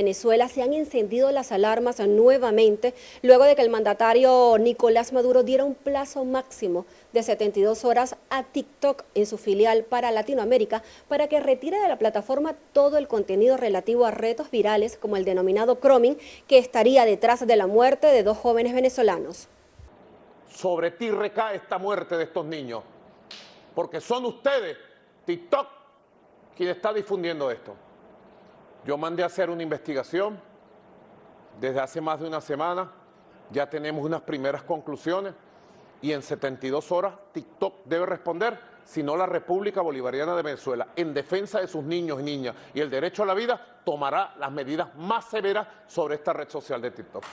Venezuela se han encendido las alarmas nuevamente luego de que el mandatario Nicolás Maduro diera un plazo máximo de 72 horas a TikTok en su filial para Latinoamérica para que retire de la plataforma todo el contenido relativo a retos virales como el denominado Cromming, que estaría detrás de la muerte de 2 jóvenes venezolanos. Sobre ti recae esta muerte de estos niños, porque son ustedes, TikTok, quien está difundiendo esto. Yo mandé a hacer una investigación desde hace más de una semana, ya tenemos unas primeras conclusiones y en 72 horas TikTok debe responder, si no la República Bolivariana de Venezuela, en defensa de sus niños y niñas y el derecho a la vida, tomará las medidas más severas sobre esta red social de TikTok.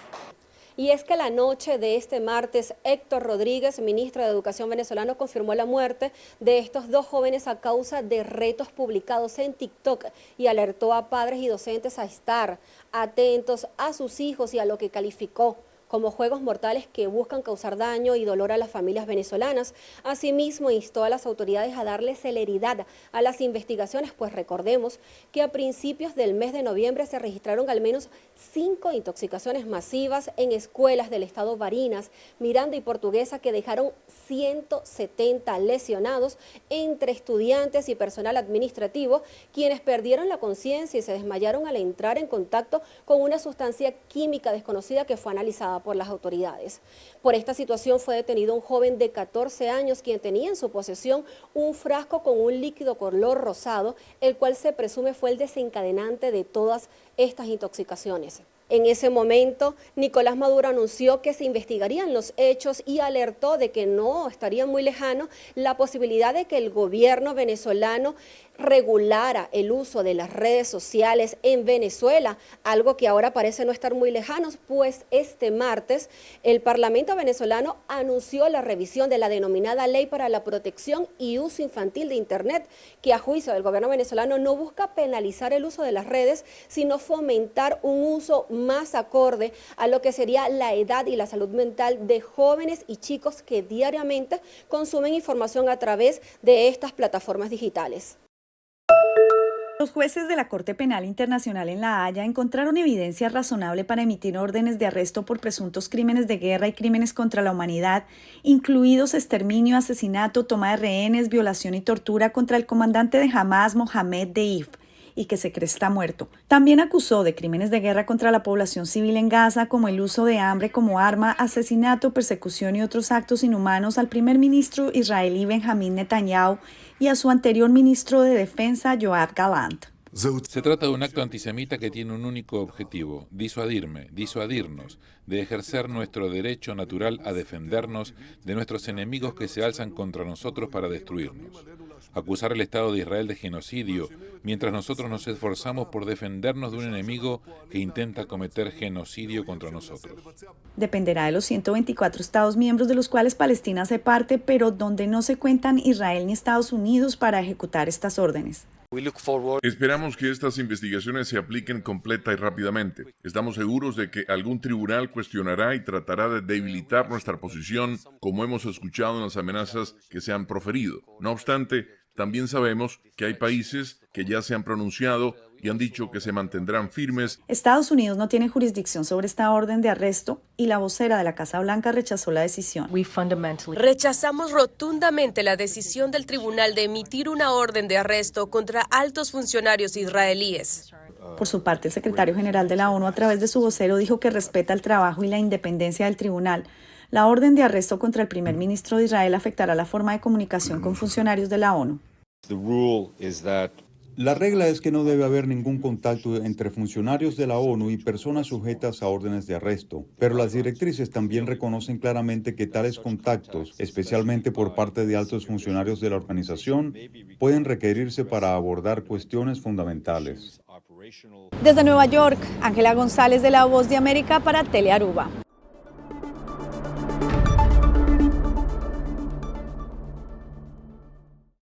Y es que la noche de este martes, Héctor Rodríguez, ministro de Educación venezolano, confirmó la muerte de estos 2 jóvenes a causa de retos publicados en TikTok y alertó a padres y docentes a estar atentos a sus hijos y a lo que calificó como juegos mortales que buscan causar daño y dolor a las familias venezolanas. Asimismo, instó a las autoridades a darle celeridad a las investigaciones, pues recordemos que a principios del mes de noviembre se registraron al menos 5 intoxicaciones masivas en escuelas del estado Barinas, Miranda y Portuguesa que dejaron 170 lesionados entre estudiantes y personal administrativo, quienes perdieron la conciencia y se desmayaron al entrar en contacto con una sustancia química desconocida que fue analizada por las autoridades. Por esta situación fue detenido un joven de 14 años quien tenía en su posesión un frasco con un líquido color rosado, el cual se presume fue el desencadenante de todas estas intoxicaciones. En ese momento, Nicolás Maduro anunció que se investigarían los hechos y alertó de que no estaría muy lejano la posibilidad de que el gobierno venezolano regulara el uso de las redes sociales en Venezuela, algo que ahora parece no estar muy lejanos, pues este martes el Parlamento venezolano anunció la revisión de la denominada Ley para la Protección y Uso Infantil de Internet, que a juicio del gobierno venezolano no busca penalizar el uso de las redes, sino fomentar un uso más acorde a lo que sería la edad y la salud mental de jóvenes y chicos que diariamente consumen información a través de estas plataformas digitales. Los jueces de la Corte Penal Internacional en La Haya encontraron evidencia razonable para emitir órdenes de arresto por presuntos crímenes de guerra y crímenes contra la humanidad, incluidos exterminio, asesinato, toma de rehenes, violación y tortura contra el comandante de Hamás, Mohamed Deif, y que se cree está muerto. También acusó de crímenes de guerra contra la población civil en Gaza, como el uso de hambre como arma, asesinato, persecución y otros actos inhumanos al primer ministro israelí Benjamín Netanyahu y a su anterior ministro de Defensa, Yoav Gallant. Se trata de un acto antisemita que tiene un único objetivo: disuadirnos de ejercer nuestro derecho natural a defendernos de nuestros enemigos que se alzan contra nosotros para destruirnos. Acusar al Estado de Israel de genocidio, mientras nosotros nos esforzamos por defendernos de un enemigo que intenta cometer genocidio contra nosotros. Dependerá de los 124 Estados miembros de los cuales Palestina hace parte, pero donde no se cuentan Israel ni Estados Unidos para ejecutar estas órdenes. Esperamos que estas investigaciones se apliquen completa y rápidamente. Estamos seguros de que algún tribunal cuestionará y tratará de debilitar nuestra posición, como hemos escuchado en las amenazas que se han proferido. No obstante, también sabemos que hay países que ya se han pronunciado y han dicho que se mantendrán firmes. Estados Unidos no tiene jurisdicción sobre esta orden de arresto y la vocera de la Casa Blanca rechazó la decisión. Rechazamos rotundamente la decisión del tribunal de emitir una orden de arresto contra altos funcionarios israelíes. Por su parte, el secretario general de la ONU, a través de su vocero, dijo que respeta el trabajo y la independencia del tribunal. La orden de arresto contra el primer ministro de Israel afectará la forma de comunicación con funcionarios de la ONU. La regla es que no debe haber ningún contacto entre funcionarios de la ONU y personas sujetas a órdenes de arresto, pero las directrices también reconocen claramente que tales contactos, especialmente por parte de altos funcionarios de la organización, pueden requerirse para abordar cuestiones fundamentales. Desde Nueva York, Ángela González de La Voz de América para Telearuba.